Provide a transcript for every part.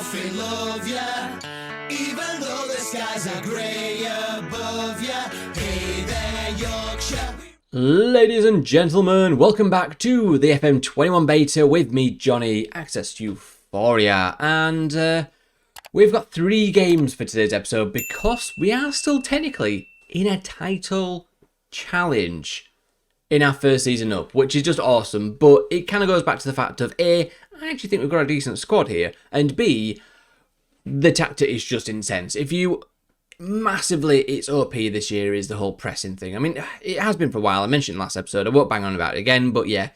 nothing love ya, even though the skies are grey above ya. Hey there, Yorkshire. Ladies and gentlemen, welcome back to the FM21 beta with me, Johnny, AccessEuphoria, and we've got 3 games for today's episode because we are still technically in a title challenge in our first season up, which is just awesome, but it kind of goes back to the fact of A, I actually think we've got a decent squad here, and B, the tactic is just intense. If you massively, it's OP this year is the whole pressing thing. I mean, it has been for a while. I mentioned last episode. I won't bang on about it again, but yeah,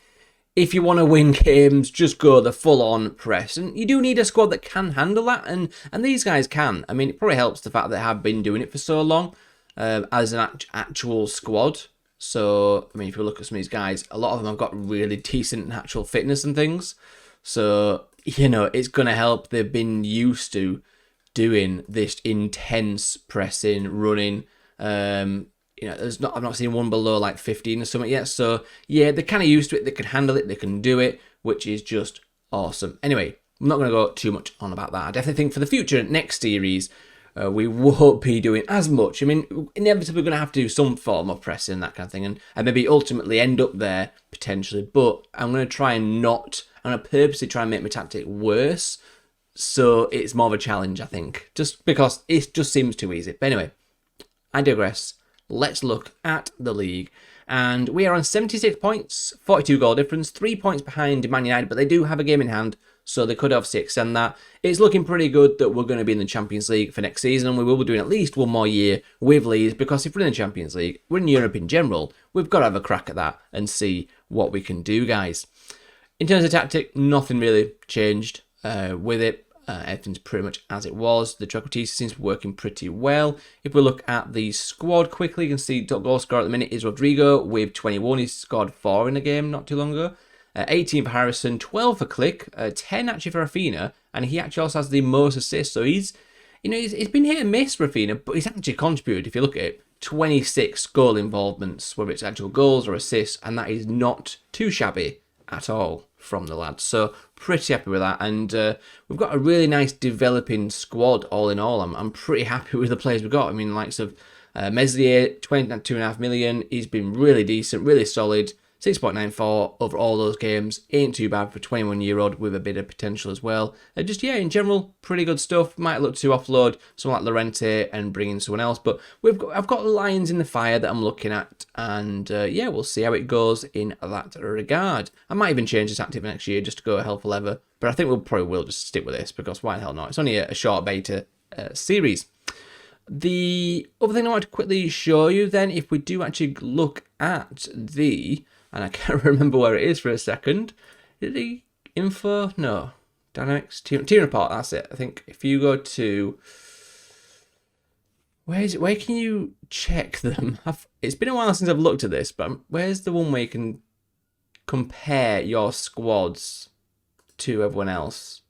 if you want to win games, just go the full-on press. And you do need a squad that can handle that, and these guys can. I mean, it probably helps the fact that they have been doing it for so long as an actual squad. So, I mean, if you look at some of these guys, a lot of them have got really decent natural fitness and things. So, you know, it's going to help. They've been used to doing this intense pressing, running. You know, I've not seen one below like 15 or something yet. So yeah, they're kind of used to it. They can handle it. They can do it, which is just awesome. Anyway, I'm not going to go too much on about that. I definitely think for the future, next series, we won't be doing as much. I mean, inevitably we're going to have to do some form of pressing, that kind of thing, and maybe ultimately end up there potentially. But I'm going to try and not. I'm going to purposely try and make my tactic worse, so it's more of a challenge, I think, just because it just seems too easy. But anyway, I digress. Let's look at the league. And we are on 76 points, 42 goal difference, 3 points behind Man United, but they do have a game in hand, so they could obviously extend that. It's looking pretty good that we're going to be in the Champions League for next season, and we will be doing at least one more year with Leeds, because if we're in the Champions League, we're in Europe in general, we've got to have a crack at that and see what we can do, guys. In terms of tactic, nothing really changed with it. Everything's pretty much as it was. The Trequartista seems to be working pretty well. If we look at the squad quickly, you can see top goal scorer at the minute is Rodrigo with 21. He scored 4 in a game not too long ago. 18 for Harrison, 12 for Click, 10 actually for Rafinha, and he actually also has the most assists. So he's been hit and miss, Rafinha, but he's actually contributed, if you look at it, 26 goal involvements, whether it's actual goals or assists, and that is not too shabby at all from the lads. So pretty happy with that, and we've got a really nice developing squad all in all. I'm pretty happy with the players we've got. I mean, the likes of Meslier, 22.5 million. He's been really decent, really solid. 6.94 over all those games. Ain't too bad for a 21-year-old with a bit of potential as well. Just, yeah, in general, pretty good stuff. Might look to offload someone like Llorente and bring in someone else. But I've got lions in the fire that I'm looking at. And, yeah, we'll see how it goes in that regard. I might even change the tactic next year just to go hell for leather. But I think we'll probably will just stick with this because why the hell not? It's only a short beta series. The other thing I want to quickly show you then, if we do actually look at the... And I can't remember where it is for a second. Is it info? No. Dynamics? Team report, that's it. I think if you go to... Where is it? Where can you check them? It's been a while since I've looked at this, but where's the one where you can compare your squads to everyone else?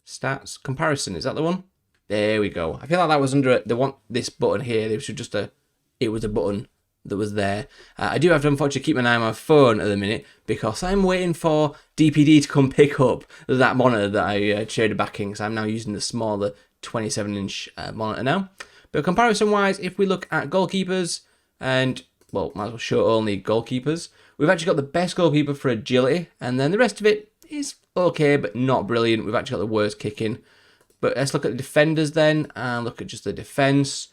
Stats? Comparison, is that the one? There we go. I feel like that was under this button here. It was a button that was there. I do have to unfortunately keep an eye on my phone at the minute because I'm waiting for DPD to come pick up that monitor that I traded back in, because I'm now using the smaller 27-inch monitor now. But comparison-wise, if we look at goalkeepers, and, well, might as well show only goalkeepers, we've actually got the best goalkeeper for agility, and then the rest of it is okay, but not brilliant. We've actually got the worst kicking. But let's look at the defenders then, and look at just the defence.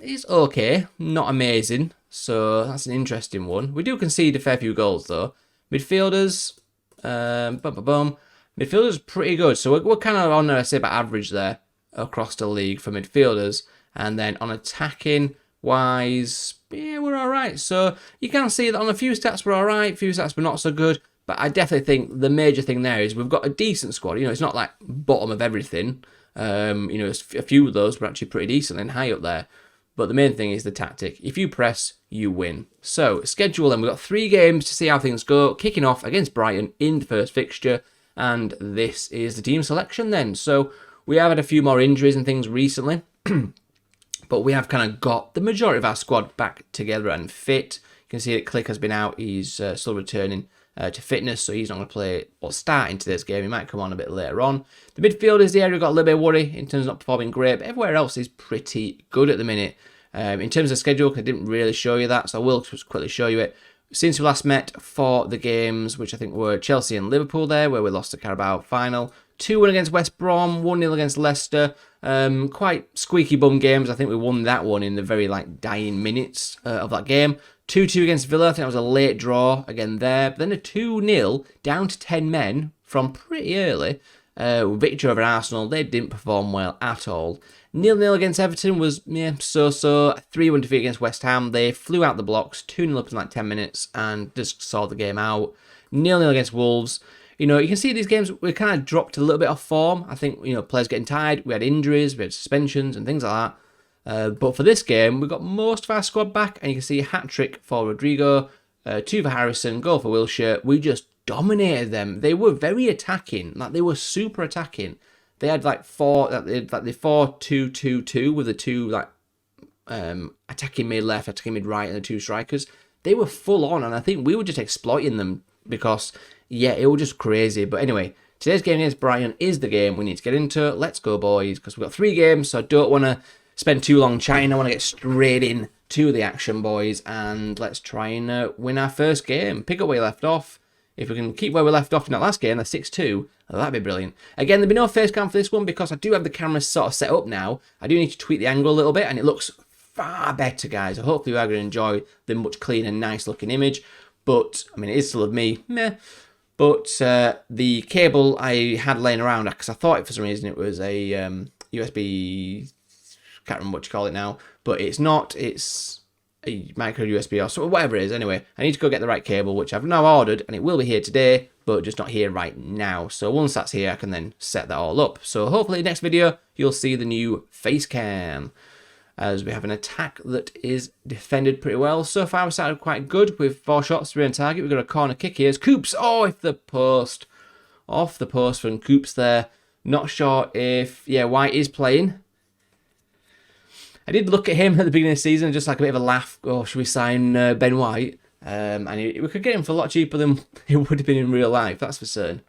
It's okay, not amazing, so that's an interesting one. We do concede a fair few goals though. Midfielders, midfielders pretty good, so we're kind of on, say, about average there across the league for midfielders. And then on attacking wise, yeah, we're alright. So you can see that on a few stats we're alright, a few stats we're not so good. But I definitely think the major thing there is we've got a decent squad. You know, it's not like bottom of everything. You know, a few of those were actually pretty decent and high up there. But the main thing is the tactic. If you press, you win. So, schedule then. We've got 3 games to see how things go. Kicking off against Brighton in the first fixture. And this is the team selection then. So, we have had a few more injuries and things recently. But we have kind of got the majority of our squad back together and fit. You can see that Click has been out. He's still returning. to fitness, so he's not going to play or start into this game. He might come on a bit later on. The midfield is the area we've got a little bit of worry in terms of not performing great, but everywhere else is pretty good at the minute. In terms of schedule, I didn't really show you that, so I will just quickly show you it. Since we last met for the games, which I think were Chelsea and Liverpool there, where we lost the Carabao final, 2-1 against West Brom, 1-0 against Leicester. Quite squeaky bum games. I think we won that one in the very dying minutes of that game. 2-2 against Villa. I think that was a late draw again there. But then a 2-0 down to 10 men from pretty early. Victory over Arsenal. They didn't perform well at all. 0-0 against Everton was so-so. 3-1 defeat against West Ham. They flew out the blocks. 2-0 up in 10 minutes and just saw the game out. 0-0 against Wolves. You can see these games, we kind of dropped a little bit off form. I think, players getting tired. We had injuries, we had suspensions and things like that. But for this game, we got most of our squad back. And you can see a hat-trick for Rodrigo, 2 for Harrison, goal for Wilshere. We just dominated them. They were very attacking. They were super attacking. They had 4-2-2-2 with the 2 attacking mid left, attacking mid right, and the 2 strikers. They were full on, and I think we were just exploiting them because, it was just crazy. But anyway, today's game against Brighton is the game we need to get into. Let's go, boys, because we've got 3 games, so I don't want to spend too long chatting. I want to get straight in to the action, boys, and let's try and win our first game. Pick up where you left off. If we can keep where we left off in that last game, the 6-2, that'd be brilliant. Again, there'll be no face cam for this one because I do have the camera sort of set up now. I do need to tweak the angle a little bit, and it looks far better, guys. So hopefully you are going to enjoy the much cleaner, nice looking image. But, it is still of me, meh. But the cable I had laying around, because I thought for some reason it was a USB, can't remember what you call it now, but it's not, it's a micro USB or so, whatever it is. Anyway, I need to go get the right cable, which I've now ordered, and it will be here today, but just not here right now. So once that's here, I can then set that all up. So hopefully next video, you'll see the new face cam, as we have an attack that is defended pretty well. So far, we started quite good with 4 shots, 3 on target. We've got a corner kick here. It's Coops. Oh, off the post. Off the post from Coops there. Not sure if, White is playing. I did look at him at the beginning of the season, just like a bit of a laugh. Oh, should we sign Ben White? And we could get him for a lot cheaper than it would have been in real life, that's for certain.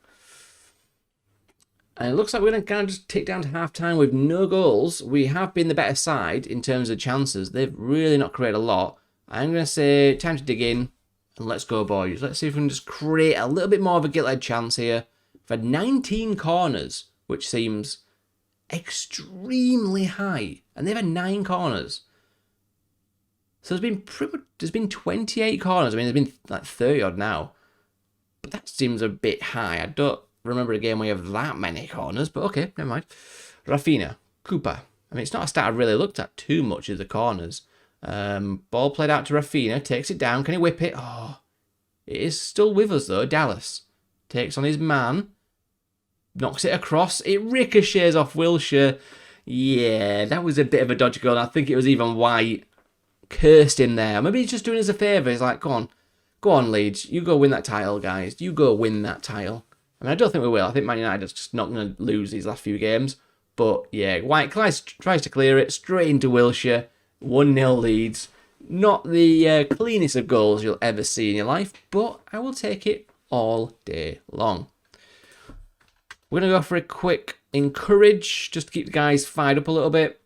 And it looks like we're going to kind of just tick down to half-time with no goals. We have been the better side in terms of chances. They've really not created a lot. I'm going to say time to dig in and let's go, boys. Let's see if we can just create a little bit more of a gilt-edged chance here. We've had 19 corners, which seems extremely high. And they've had 9 corners. So there's been 28 corners. There's been 30 odd now. But that seems a bit high. I don't remember a game where you have that many corners, but okay, never mind. Rafinha, Cooper. It's not a stat I've really looked at too much of the corners. Ball played out to Rafinha, takes it down. Can he whip it? Oh, it is still with us though. Dallas takes on his man, knocks it across. It ricochets off Wilshere. Yeah, that was a bit of a dodgy goal. I think it was even White cursed him there. Maybe he's just doing us a favour. He's like, go on, Leeds. You go win that title, guys. You go win that title. I don't think we will. I think Man United is just not going to lose these last few games. But yeah, White tries to clear it straight into Wilshere. 1-0 Leeds. Not the cleanest of goals you'll ever see in your life, but I will take it all day long. We're going to go for a quick encourage, just to keep the guys fired up a little bit.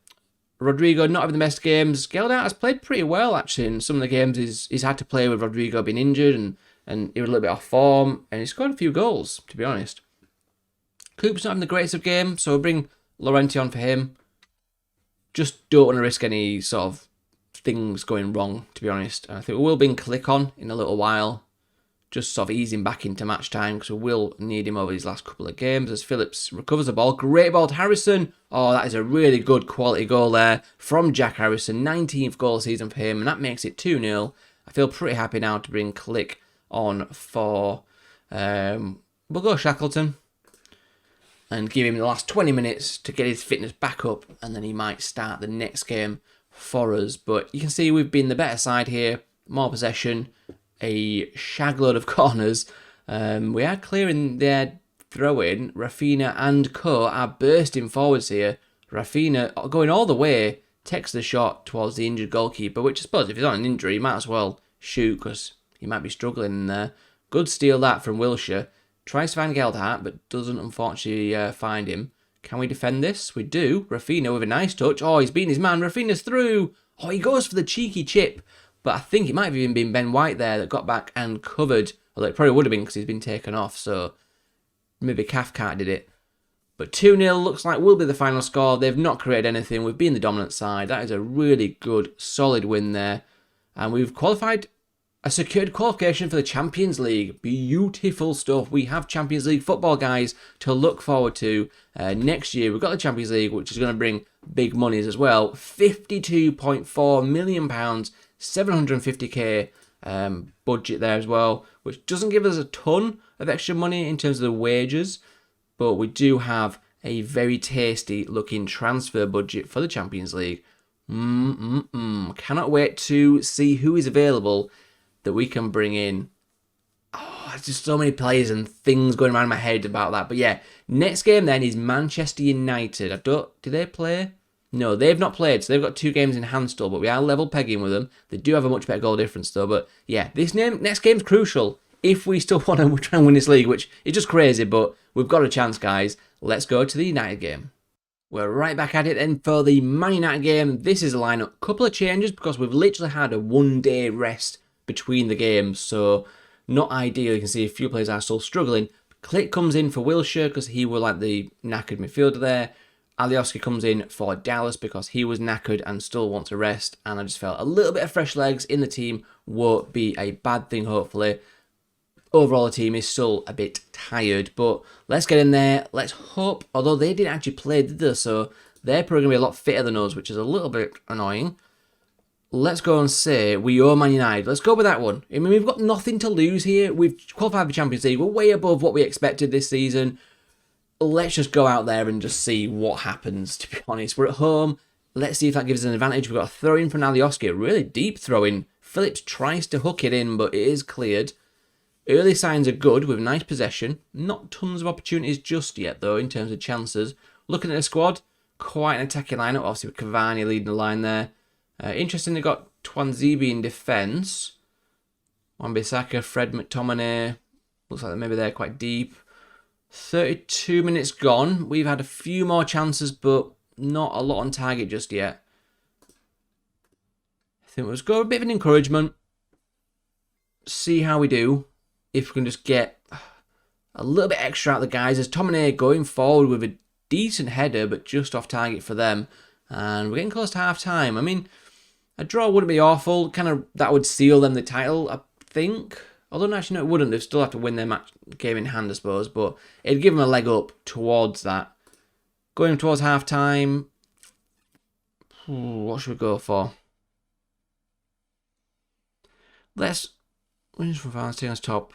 Rodrigo not having the best games. Geldart has played pretty well, actually, in some of the games he's had to play with Rodrigo being injured and he was a little bit off form, and he scored a few goals, to be honest. Coop's not having the greatest of games, so we'll bring Laurenti on for him. Just don't want to risk any sort of things going wrong, to be honest. And I think we will bring Click on in a little while, just sort of ease him back into match time, because we will need him over these last couple of games as Phillips recovers the ball. Great ball to Harrison. Oh, that is a really good quality goal there from Jack Harrison. 19th goal season for him, and that makes it 2-0. I feel pretty happy now to bring Click on for... we'll go Shackleton and give him the last 20 minutes to get his fitness back up, and then he might start the next game for us. But you can see we've been the better side here. More possession, a shagload of corners. We are clearing their throw-in. Rafinha and Co are bursting forwards here. Rafinha going all the way, takes the shot towards the injured goalkeeper, which I suppose if he's on an injury, he might as well shoot because he might be struggling in there. Good steal that from Wilshere. Tries to find Geldhart, but doesn't unfortunately find him. Can we defend this? We do. Rafinha with a nice touch. Oh, he's beaten his man. Rafinha's through. Oh, he goes for the cheeky chip. But I think it might have even been Ben White there that got back and covered. Although it probably would have been because he's been taken off. So maybe Cathcart did it. But 2-0 looks like will be the final score. They've not created anything. We've been the dominant side. That is a really good, solid win there. And we've qualified a secured qualification for the Champions League. Beautiful stuff. We have Champions League football, guys, to look forward to next year. We've got the Champions League, which is going to bring big monies as well. £52.4 million, 750k budget there as well, which doesn't give us a ton of extra money in terms of the wages, but we do have a very tasty looking transfer budget for the Champions League. Cannot wait to see who is available that we can bring in. Oh, there's just so many players and things going around my head about that. But yeah, next game then is Manchester United. Do they play? No, they've not played, so they've got 2 games in hand still, but we are level pegging with them. They do have a much better goal difference though. But yeah, next game's crucial if we still want to try and win this league, which is just crazy, but we've got a chance, guys. Let's go to the United game. We're right back at it then for the Man United game. This is a lineup. Couple of changes because we've literally had a 1-day rest between the games, so not ideal. You can see a few players are still struggling. Click comes in for Wilshere because he was like the knackered midfielder there. Alioski comes in for Dallas because he was knackered and still wants a rest, and I just felt a little bit of fresh legs in the team won't be a bad thing, hopefully. Overall, the team is still a bit tired, but let's get in there. Let's hope, although they didn't actually play, did they? So they're probably going to be a lot fitter than us, which is a little bit annoying. Let's go and say we owe Man United. Let's go with that one. I mean, we've got nothing to lose here. We've qualified for the Champions League. We're way above what we expected this season. Let's just go out there and just see what happens, to be honest. We're at home. Let's see if that gives us an advantage. We've got a throw-in from Alioski, a really deep throw-in. Phillips tries to hook it in, but it is cleared. Early signs are good with nice possession. Not tons of opportunities just yet, though, in terms of chances. Looking at the squad, quite an attacking lineup. Obviously, with Cavani leading the line there. Interesting, they got Twanzebe in defence. Wan-Bissaka, Fred McTominay. Looks like maybe they're quite deep. 32 minutes gone. We've had a few more chances, but not a lot on target just yet. I think we'll just go a bit of an encouragement. See how we do. If we can just get a little bit extra out of the guys. As Tominay going forward with a decent header, but just off target for them. And we're getting close to half-time. I mean, a draw wouldn't be awful. Kind of, that would seal them the title, I think. Although, actually, no, it wouldn't. They'd still have to win their match game in hand, I suppose. But it'd give them a leg up towards that. Going towards half-time. What should we go for? Let's win from far, stay on top.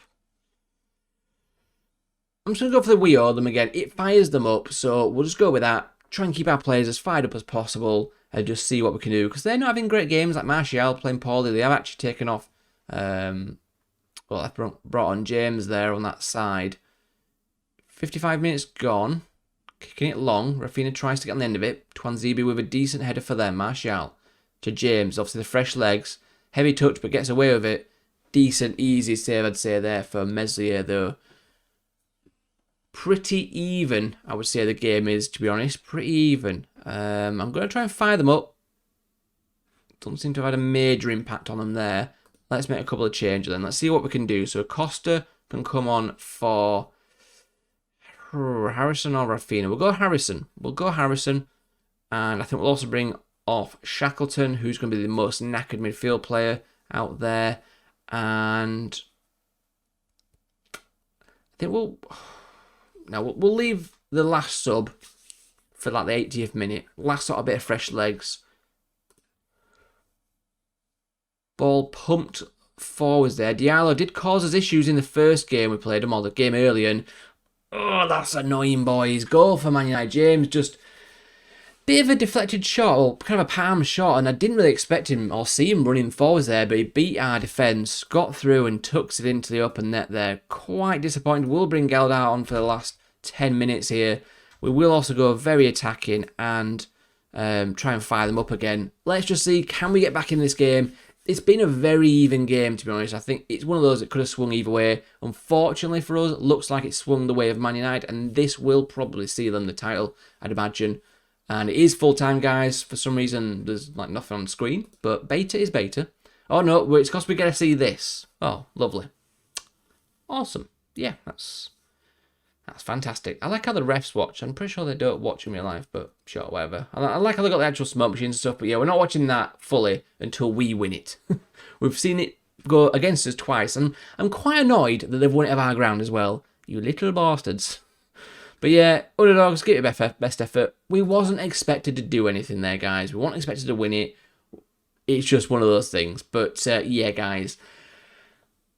I'm just going to go for the we owe them again. It fires them up, so we'll just go with that. Try and keep our players as fired up as possible and just see what we can do. Because they're not having great games, like Martial playing poorly. They have actually taken off... well, I've brought on James there on that side. 55 minutes gone. Kicking it long. Rafinha tries to get on the end of it. Twanzebe with a decent header for them. Martial to James. Obviously the fresh legs. Heavy touch, but gets away with it. Decent, easy save, I'd say, there for Meslier, though. Pretty even, I would say the game is, to be honest. Pretty even. I'm going to try and fire them up. Doesn't seem to have had a major impact on them there. Let's make a couple of changes then. Let's see what we can do. So Costa can come on for Harrison or Rafinha. We'll go Harrison. And I think we'll also bring off Shackleton, who's going to be the most knackered midfield player out there. And I think we'll leave the last sub for like the 80th minute. Last sort of bit of fresh legs. Ball pumped forwards there. Diallo did cause us issues in the first game we played him, or the game earlier. And oh, that's annoying, boys. Goal for Man United. James just bit of a deflected shot, or kind of a palm shot, and I didn't really expect him or see him running forwards there, but he beat our defence, got through and tucks it into the open net there. Quite disappointed. We'll bring Geldhart on for the last 10 minutes here. We will also go very attacking and try and fire them up again. Let's just see, can we get back in this game? it's been a very even game, to be honest. I think it's one of those that could have swung either way. Unfortunately for us, it looks like it swung the way of Man United, and this will probably see them the title, I'd imagine. And it is full-time, guys. For some reason, there's like nothing on the screen, but beta is beta. Oh no, it's because we get to see this. Oh, lovely. Awesome. Yeah, that's fantastic. I like how the refs watch. I'm pretty sure they don't watch in real life, but sure, whatever. I like how they got the actual smoke machines and stuff, but yeah, we're not watching that fully until we win it. We've seen it go against us twice, and I'm quite annoyed that they've won it of our ground as well. You little bastards. But yeah, underdogs, give it best effort. We wasn't expected to do anything there, guys. We weren't expected to win it. It's just one of those things. But yeah, guys,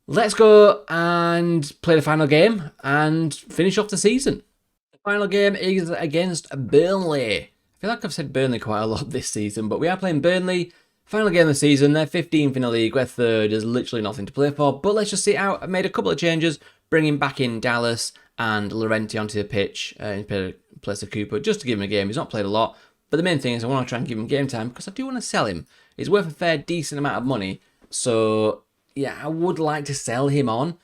let's go and play the final game and finish off the season. The final game is against Burnley. I feel like I've said Burnley quite a lot this season, but we are playing Burnley. Final game of the season. They're 15th in the league. We're third. There's literally nothing to play for. But let's just see it out. I made a couple of changes, bringing back in Dallas and Llorente onto the pitch in place of Cooper, just to give him a game. He's not played a lot. But the main thing is I want to try and give him game time because I do want to sell him. He's worth a fair decent amount of money. So yeah, I would like to sell him on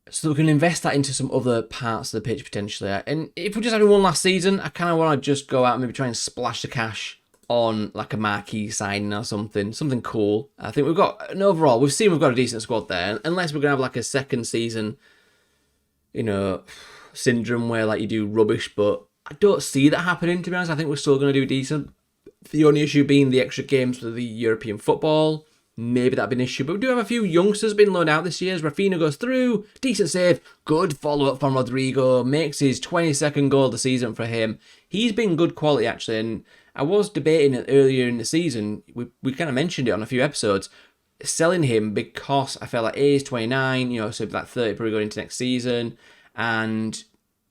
so we can invest that into some other parts of the pitch potentially. And if we're just having one last season, I kind of want to just go out and maybe try and splash the cash on like a marquee signing or something cool. I think we've got an overall, we've got a decent squad there, unless we're going to have like a second season, syndrome where like you do rubbish, but I don't see that happening, to be honest. I think we're still going to do decent. The only issue being the extra games for the European football. Maybe that'd be an issue, but we do have a few youngsters being loaned out this year as Rafinha goes through. Decent save. Good follow-up from Rodrigo. Makes his 22nd goal of the season for him. He's been good quality, actually, and I was debating it earlier in the season. We kind of mentioned it on a few episodes. Selling him because I felt like he's 29, so like 30 probably going into next season, and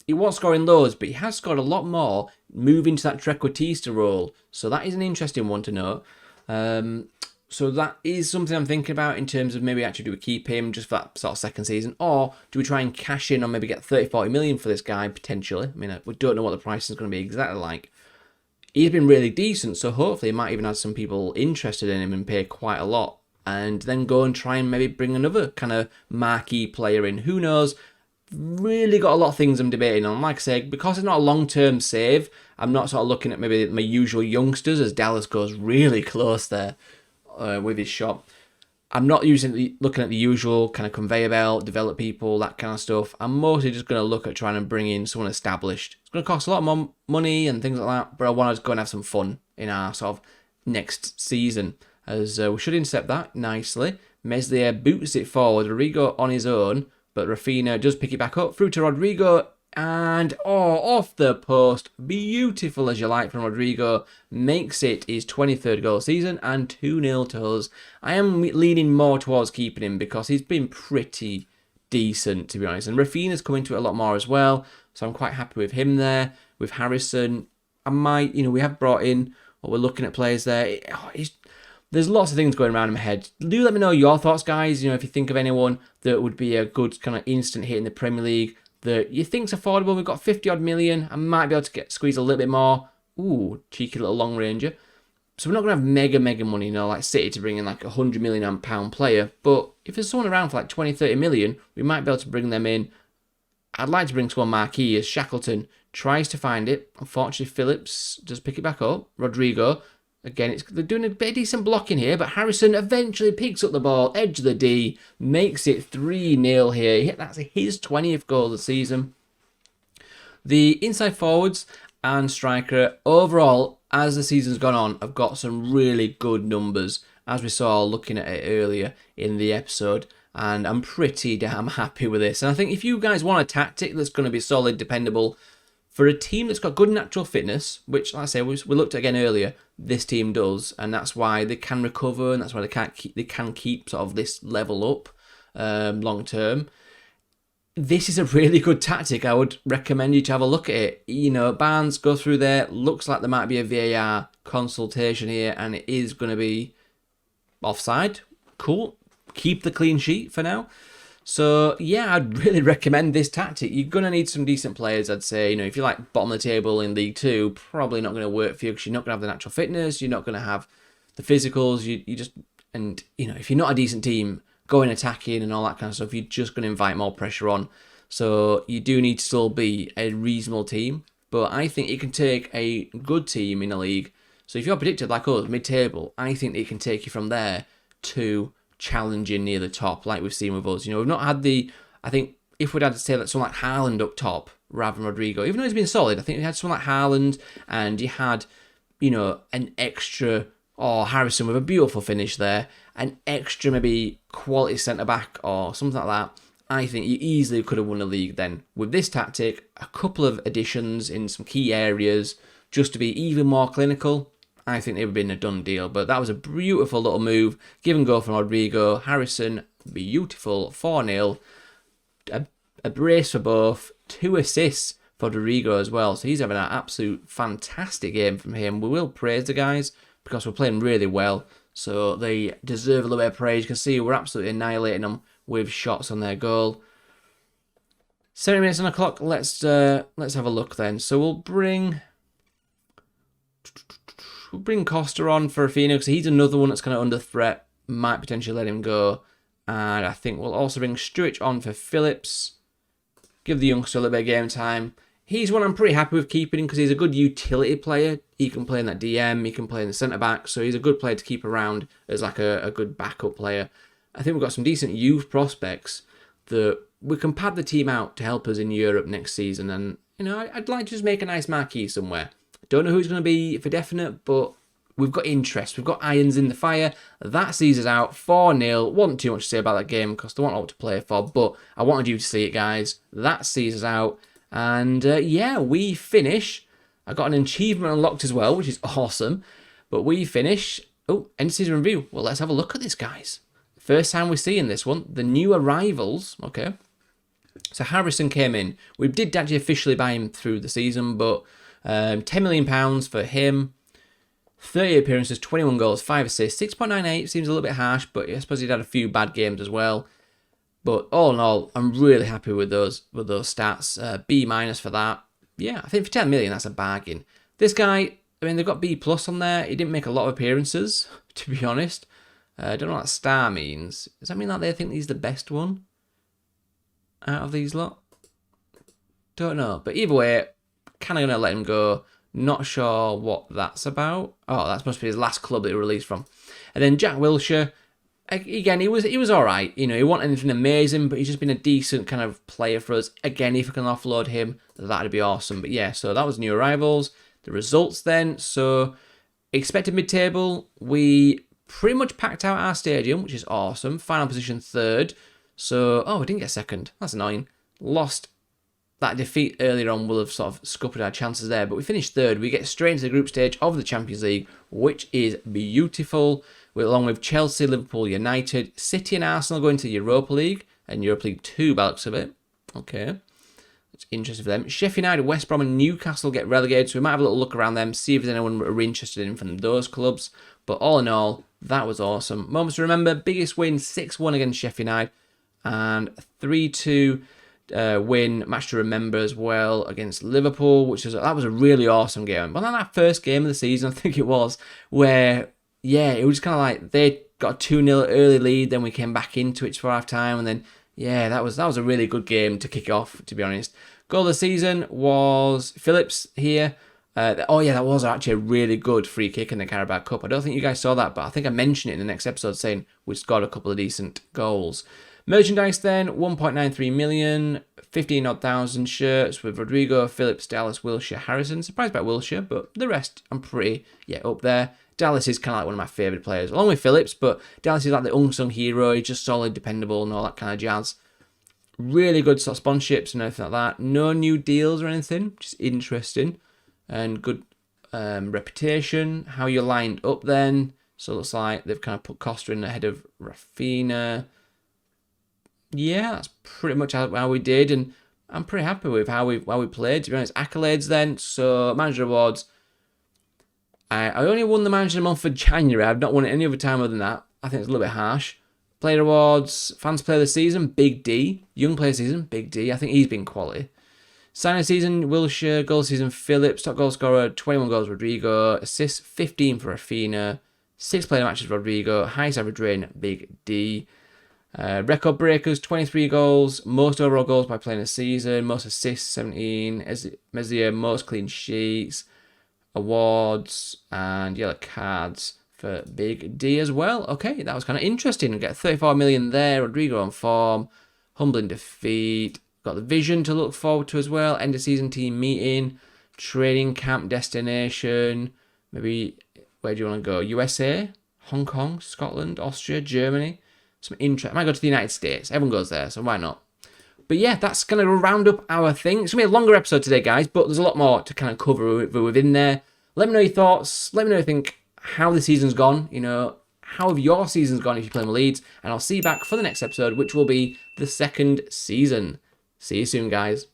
he was scoring loads, but he has scored a lot more moving to that Trequartista role. So that is an interesting one to note. So that is something I'm thinking about in terms of maybe actually do we keep him just for that sort of second season, or do we try and cash in or maybe get 30-40 million for this guy potentially? I mean, we don't know what the price is going to be exactly like. He's been really decent, so hopefully he might even have some people interested in him and pay quite a lot, and then go and try and maybe bring another kind of marquee player in. Who knows? Really got a lot of things I'm debating on. Like I say, because it's not a long-term save, I'm not sort of looking at maybe my usual youngsters as Dallas goes really close there with his shot. I'm not looking at the usual kind of conveyor belt, develop people, that kind of stuff. I'm mostly just going to look at trying to bring in someone established. It's going to cost a lot more money and things like that, but I want to go and have some fun in our sort of next season, as we should intercept that nicely. Meslier boots it forward, Rodrigo on his own, but Rafinha does pick it back up through to Rodrigo, and off the post, beautiful as you like from Rodrigo, makes it his 23rd goal season and 2-0 to us. I am leaning more towards keeping him because he's been pretty decent, to be honest, and Rafinha's coming to it a lot more as well, so I'm quite happy with him there. With Harrison, I might, we have brought in, or we're looking at players there. There's lots of things going around in my head. Do let me know your thoughts, guys. If you think of anyone that would be a good kind of instant hit in the Premier League that you think's affordable. We've got 50 odd million. I might be able to squeeze a little bit more. Ooh, cheeky little long ranger. So we're not going to have mega money, like City to bring in like £100 million player. But if there's someone around for like 20-30 million, we might be able to bring them in. I'd like to bring someone marquee as Shackleton tries to find it. Unfortunately, Phillips does pick it back up. Rodrigo. Again, they're doing a bit of decent blocking here, but Harrison eventually picks up the ball, edge of the D, makes it 3-0 here. That's his 20th goal of the season. The inside forwards and striker, overall, as the season's gone on, have got some really good numbers, as we saw looking at it earlier in the episode, and I'm pretty damn happy with this. And I think if you guys want a tactic that's going to be solid, dependable, for a team that's got good natural fitness, which, like I say, we looked at again earlier, this team does, and that's why they can recover, and that's why they can keep sort of this level up long term. This is a really good tactic. I would recommend you to have a look at it. Barnes go through there. Looks like there might be a VAR consultation here, and it is going to be offside. Cool. Keep the clean sheet for now. So, yeah, I'd really recommend this tactic. You're going to need some decent players, I'd say. If you're like bottom of the table in League 2, probably not going to work for you because you're not going to have the natural fitness. You're not going to have the physicals, you just, and if you're not a decent team, going attacking and all that kind of stuff, you're just going to invite more pressure on. So you do need to still be a reasonable team. But I think it can take a good team in a league. So if you're predicted like us, mid-table, I think it can take you from there to challenging near the top, like we've seen with us. We've not had I think if we'd had to say that someone like Haaland up top rather than Rodrigo, even though he's been solid, I think we had someone like Haaland and you had, an extra, Harrison with a beautiful finish there, an extra maybe quality centre-back or something like that. I think you easily could have won the league then. With this tactic, a couple of additions in some key areas, just to be even more clinical, I think it would have been a done deal. But that was a beautiful little move. Give and go from Rodrigo. Harrison, beautiful, 4-0. A brace for both. 2 assists for Rodrigo as well. So he's having an absolute fantastic game from him. We will praise the guys because we're playing really well. So they deserve a little bit of praise. You can see we're absolutely annihilating them with shots on their goal. 70 minutes on the clock. Let's have a look then. So we'll bring Costa on for Rafinha because he's another one that's kind of under threat. Might potentially let him go. And I think we'll also bring Sturridge on for Phillips. Give the youngster a little bit of game time. He's one I'm pretty happy with keeping because he's a good utility player. He can play in that DM. He can play in the centre-back. So he's a good player to keep around as like a good backup player. I think we've got some decent youth prospects that we can pad the team out to help us in Europe next season. And, I'd like to just make a nice marquee somewhere. Don't know who it's going to be for definite, but we've got interest. We've got irons in the fire. That sees us out 4-0. Wasn't too much to say about that game because there wasn't a lot to play for, but I wanted you to see it, guys. That sees us out. And, we finish. I got an achievement unlocked as well, which is awesome. But we finish. Oh, end of season review. Well, let's have a look at this, guys. First time we're seeing this one. The new arrivals. Okay. So Harrison came in. We did actually officially buy him through the season, but £10 million for him. 30 appearances, 21 goals, 5 assists. 6.98 seems a little bit harsh, but I suppose he'd had a few bad games as well. But all in all, I'm really happy with those stats. B- for that. Yeah, I think for 10 million, that's a bargain. This guy, they've got B+ on there. He didn't make a lot of appearances, to be honest. I don't know what that star means. Does that mean that they think he's the best one out of these lot? Don't know. But either way, kind of going to let him go. Not sure what that's about. Oh, that must be his last club that he released from. And then Jack Wilshere, again, he was all right. He wasn't anything amazing, but he's just been a decent kind of player for us. Again, if we can offload him, that'd be awesome. But yeah, so that was new arrivals. The results then. So expected mid-table, we pretty much packed out our stadium, which is awesome. Final position 3rd. So, we didn't get 2nd. That's annoying. Lost. That defeat earlier on will have sort of scuppered our chances there. But we finished 3rd. We get straight into the group stage of the Champions League, which is beautiful. Along with Chelsea, Liverpool, United, City and Arsenal going to the Europa League. And Europa League 2 by the looks of it. Okay. It's interesting for them. Sheffield United, West Brom and Newcastle get relegated. So we might have a little look around them, see if there's anyone we're interested in from those clubs. But all in all, that was awesome. Moments to remember, biggest win, 6-1 against Sheffield United. And 3-2 win, match to remember as well against Liverpool, that was a really awesome game. Well, not that first game of the season, I think it was, where, it was kind of like they got a 2-0 early lead, then we came back into it for half time, and then, that was a really good game to kick off, to be honest. Goal of the season was Phillips here. That was actually a really good free kick in the Carabao Cup. I don't think you guys saw that, but I think I mentioned it in the next episode saying we scored a couple of decent goals. Merchandise then, 1.93 million, 15,000 shirts with Rodrigo, Phillips, Dallas, Wilshere, Harrison. Surprised about Wilshere, but the rest I'm pretty, up there. Dallas is kind of like one of my favourite players, along with Phillips, but Dallas is like the unsung hero. He's just solid, dependable, and all that kind of jazz. Really good sort of sponsorships and everything like that. No new deals or anything, just interesting. And good reputation. How you lined up then. So it looks like they've kind of put Costa in ahead of Rafinha. Yeah, that's pretty much how we did. And I'm pretty happy with how we played. To be honest, accolades then. So manager awards. I only won the manager of the month for January. I've not won it any other time other than that. I think it's a little bit harsh. Player awards. Fans player of the season. Big D. Young player of the season. Big D. I think he's been quality. Signing season, Wilshere. Goal season, Phillips. Top goal scorer, 21 goals, Rodrigo. Assists, 15 for Rafinha. 6 player matches, Rodrigo. Highest average rating, Big D. Record breakers, 23 goals. Most overall goals by playing a season. Most assists, 17. Mezia, most clean sheets. Awards and yellow cards for Big D as well. Okay, that was kind of interesting. We get 34 million there. Rodrigo on form. Humbling defeat. Got the vision to look forward to as well. End of season team meeting. Training camp destination. Maybe, where do you want to go? USA? Hong Kong? Scotland? Austria? Germany? Some interest. I might go to the United States. Everyone goes there, so why not? But yeah, that's going to round up our thing. It's going to be a longer episode today, guys, but there's a lot more to kind of cover within there. Let me know your thoughts. Let me know what you think, how the season's gone. You know, how have your seasons gone if you're playing with Leeds? And I'll see you back for the next episode, which will be the second season. See you soon, guys.